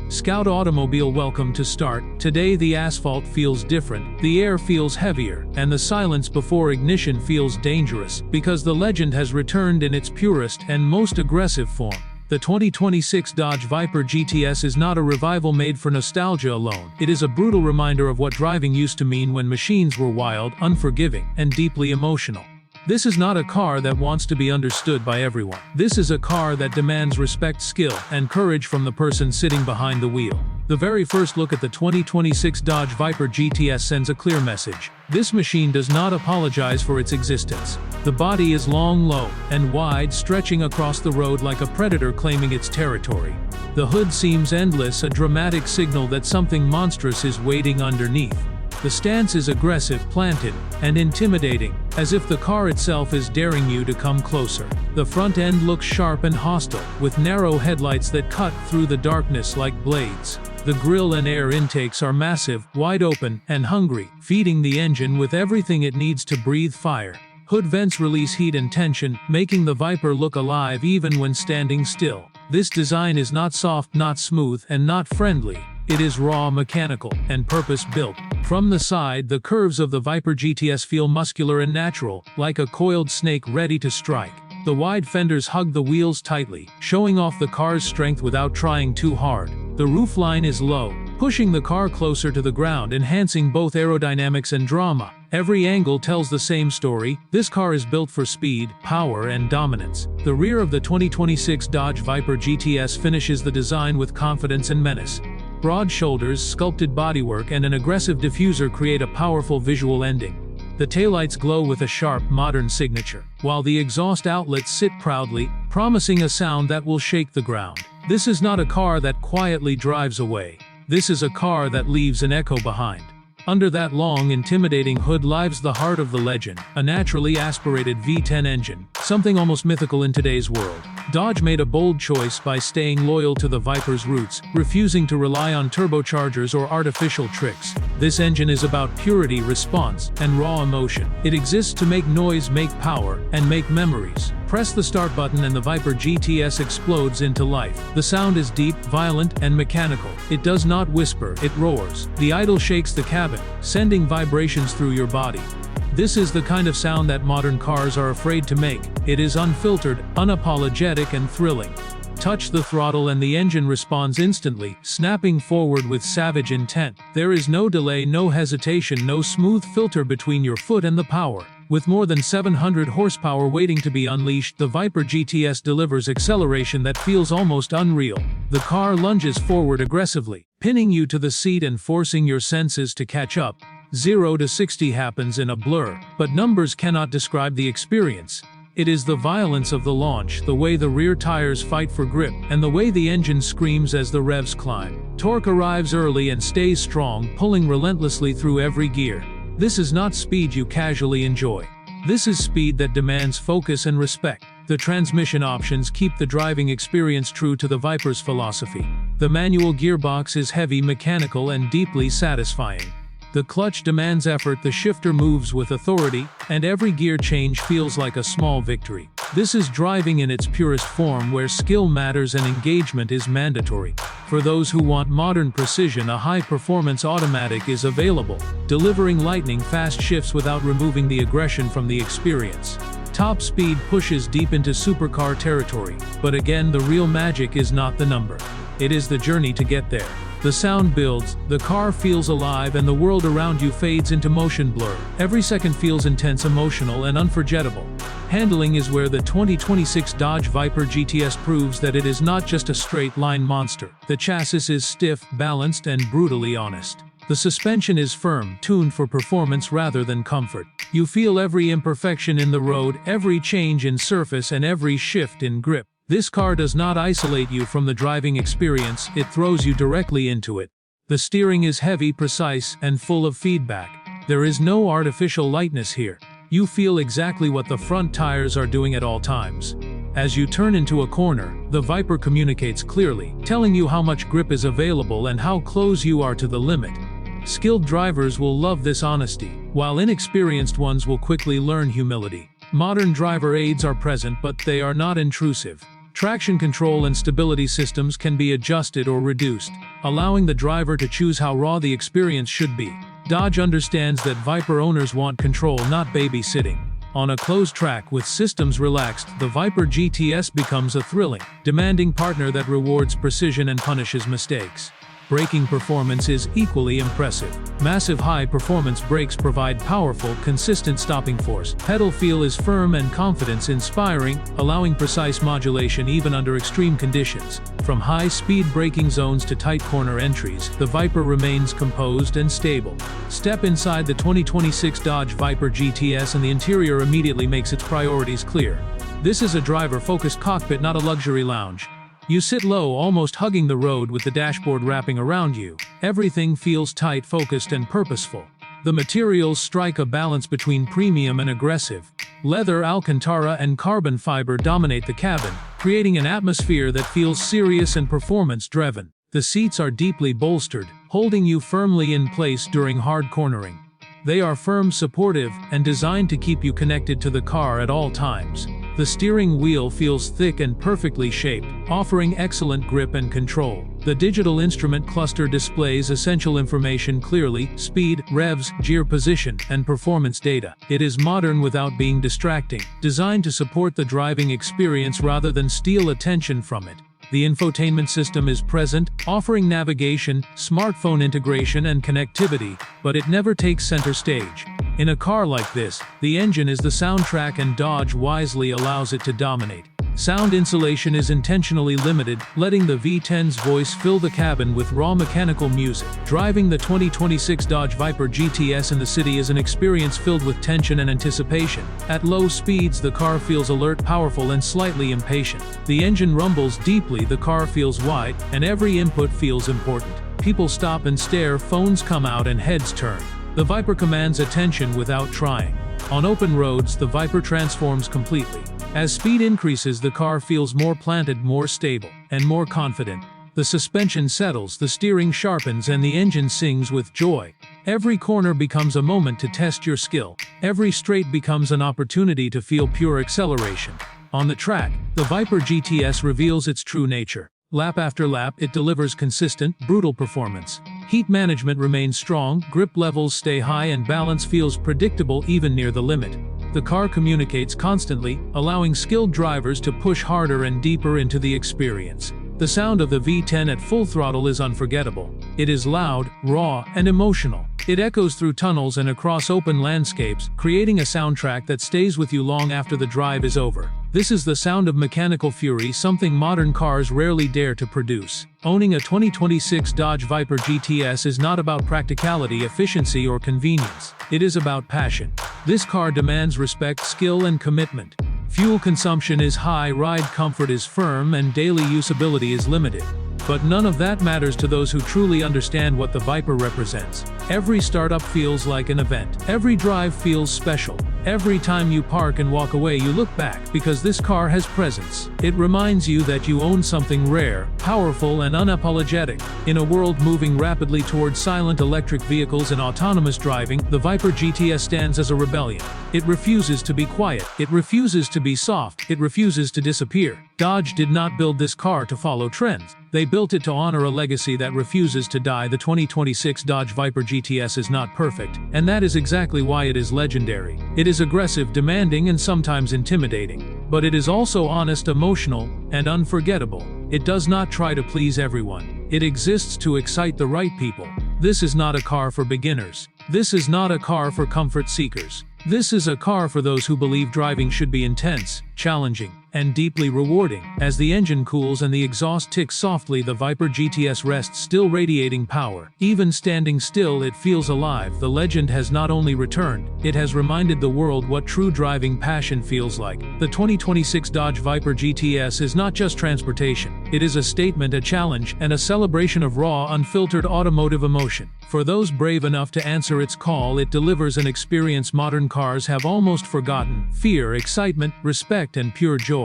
Scout Automobile, welcome to Start. Today the asphalt feels different, the air feels heavier, and the silence before ignition feels dangerous, because the legend has returned in its purest and most aggressive form. The 2026 Dodge Viper GTS is not a revival made for nostalgia alone. It is a brutal reminder of what driving used to mean when machines were wild, unforgiving, and deeply emotional. This is not a car that wants to be understood by everyone. This is a car that demands respect, skill, and courage from the person sitting behind the wheel. The very first look at the 2026 Dodge Viper GTS sends a clear message. This machine does not apologize for its existence. The body is long, low, and wide, stretching across the road like a predator claiming its territory. The hood seems endless, a dramatic signal that something monstrous is waiting underneath. The stance is aggressive, planted, and intimidating, as if the car itself is daring you to come closer. The front end looks sharp and hostile, with narrow headlights that cut through the darkness like blades. The grille and air intakes are massive, wide open, and hungry, feeding the engine with everything it needs to breathe fire. Hood vents release heat and tension, making the Viper look alive even when standing still. This design is not soft, not smooth, and not friendly. It is raw, mechanical, and purpose-built. From the side, the curves of the Viper GTS feel muscular and natural, like a coiled snake ready to strike. The wide fenders hug the wheels tightly, showing off the car's strength without trying too hard. The roofline is low, pushing the car closer to the ground, enhancing both aerodynamics and drama. Every angle tells the same story. This car is built for speed, power, and dominance. The rear of the 2026 Dodge Viper GTS finishes the design with confidence and menace. Broad shoulders, sculpted bodywork, and an aggressive diffuser create a powerful visual ending. The taillights glow with a sharp, modern signature, while the exhaust outlets sit proudly, promising a sound that will shake the ground. This is not a car that quietly drives away. This is a car that leaves an echo behind. Under that long, intimidating hood lives the heart of the legend, a naturally aspirated V10 engine, something almost mythical in today's world. Dodge made a bold choice by staying loyal to the Viper's roots, refusing to rely on turbochargers or artificial tricks. This engine is about purity, response, and raw emotion. It exists to make noise, make power, and make memories. Press the start button and the Viper GTS explodes into life. The sound is deep, violent, and mechanical. It does not whisper, it roars. The idle shakes the cabin, sending vibrations through your body. This is the kind of sound that modern cars are afraid to make. It is unfiltered, unapologetic, and thrilling. Touch the throttle and the engine responds instantly, snapping forward with savage intent. There is no delay, no hesitation, no smooth filter between your foot and the power. With more than 700 horsepower waiting to be unleashed, the Viper GTS delivers acceleration that feels almost unreal. The car lunges forward aggressively, pinning you to the seat and forcing your senses to catch up. 0 to 60 happens in a blur, but numbers cannot describe the experience. It is the violence of the launch, the way the rear tires fight for grip, and the way the engine screams as the revs climb. Torque arrives early and stays strong, pulling relentlessly through every gear. This is not speed you casually enjoy. This is speed that demands focus and respect. The transmission options keep the driving experience true to the Viper's philosophy. The manual gearbox is heavy, mechanical, and deeply satisfying. The clutch demands effort, the shifter moves with authority, and every gear change feels like a small victory. This is driving in its purest form, where skill matters and engagement is mandatory. For those who want modern precision, a high-performance automatic is available, delivering lightning-fast shifts without removing the aggression from the experience. Top speed pushes deep into supercar territory, but again, the real magic is not the number. It is the journey to get there. The sound builds, the car feels alive, and the world around you fades into motion blur. Every second feels intense, emotional, and unforgettable. Handling is where the 2026 Dodge Viper GTS proves that it is not just a straight-line monster. The chassis is stiff, balanced, and brutally honest. The suspension is firm, tuned for performance rather than comfort. You feel every imperfection in the road, every change in surface, and every shift in grip. This car does not isolate you from the driving experience, it throws you directly into it. The steering is heavy, precise, and full of feedback. There is no artificial lightness here. You feel exactly what the front tires are doing at all times. As you turn into a corner, the Viper communicates clearly, telling you how much grip is available and how close you are to the limit. Skilled drivers will love this honesty, while inexperienced ones will quickly learn humility. Modern driver aids are present, but they are not intrusive. Traction control and stability systems can be adjusted or reduced, allowing the driver to choose how raw the experience should be. Dodge understands that Viper owners want control, not babysitting. On a closed track with systems relaxed, the Viper GTS becomes a thrilling, demanding partner that rewards precision and punishes mistakes. Braking performance is equally impressive. Massive high-performance brakes provide powerful, consistent stopping force. Pedal feel is firm and confidence-inspiring, allowing precise modulation even under extreme conditions. From high-speed braking zones to tight corner entries, the Viper remains composed and stable. Step inside the 2026 Dodge Viper GTS and the interior immediately makes its priorities clear. This is a driver-focused cockpit, not a luxury lounge. You sit low, almost hugging the road with the dashboard wrapping around you. Everything feels tight, focused, and purposeful. The materials strike a balance between premium and aggressive. Leather, Alcantara, and carbon fiber dominate the cabin, creating an atmosphere that feels serious and performance-driven. The seats are deeply bolstered, holding you firmly in place during hard cornering. They are firm, supportive, and designed to keep you connected to the car at all times. The steering wheel feels thick and perfectly shaped, offering excellent grip and control. The digital instrument cluster displays essential information clearly: speed, revs, gear position, and performance data. It is modern without being distracting, designed to support the driving experience rather than steal attention from it. The infotainment system is present, offering navigation, smartphone integration, and connectivity, but it never takes center stage. In a car like this, the engine is the soundtrack, and Dodge wisely allows it to dominate. Sound insulation is intentionally limited, letting the V10's voice fill the cabin with raw mechanical music. Driving the 2026 Dodge Viper GTS in the city is an experience filled with tension and anticipation. At low speeds, the car feels alert, powerful, and slightly impatient. The engine rumbles deeply, the car feels wide, and every input feels important. People stop and stare, phones come out, and heads turn. The Viper commands attention without trying. On open roads, the Viper transforms completely. As speed increases, the car feels more planted, more stable, and more confident. The suspension settles, the steering sharpens, and the engine sings with joy. Every corner becomes a moment to test your skill. Every straight becomes an opportunity to feel pure acceleration. On the track, the Viper GTS reveals its true nature. Lap after lap, it delivers consistent, brutal performance. Heat management remains strong, grip levels stay high, and balance feels predictable even near the limit. The car communicates constantly, allowing skilled drivers to push harder and deeper into the experience. The sound of the V10 at full throttle is unforgettable. It is loud, raw, and emotional. It echoes through tunnels and across open landscapes, creating a soundtrack that stays with you long after the drive is over. This is the sound of mechanical fury, something modern cars rarely dare to produce. Owning a 2026 Dodge Viper GTS is not about practicality, efficiency, or convenience. It is about passion. This car demands respect, skill, and commitment. Fuel consumption is high, ride comfort is firm, and daily usability is limited. But none of that matters to those who truly understand what the Viper represents. Every startup feels like an event. Every drive feels special. Every time you park and walk away, you look back, because this car has presence. It reminds you that you own something rare, powerful, and unapologetic. In a world moving rapidly towards silent electric vehicles and autonomous driving, the Viper GTS stands as a rebellion. It refuses to be quiet. It refuses to be soft. It refuses to disappear. Dodge did not build this car to follow trends. They built it to honor a legacy that refuses to die. The 2026 Dodge Viper GTS is not perfect, and that is exactly why it is legendary. It is aggressive, demanding, and sometimes intimidating. But it is also honest, emotional, and unforgettable. It does not try to please everyone. It exists to excite the right people. This is not a car for beginners. This is not a car for comfort seekers. This is a car for those who believe driving should be intense, challenging, and deeply rewarding. As the engine cools and the exhaust ticks softly, the Viper GTS rests, still radiating power. Even standing still, it feels alive. The legend has not only returned, it has reminded the world what true driving passion feels like. The 2026 Dodge Viper GTS is not just transportation. It is a statement, a challenge, and a celebration of raw, unfiltered automotive emotion. For those brave enough to answer its call, it delivers an experience modern cars have almost forgotten: fear, excitement, respect, and pure joy.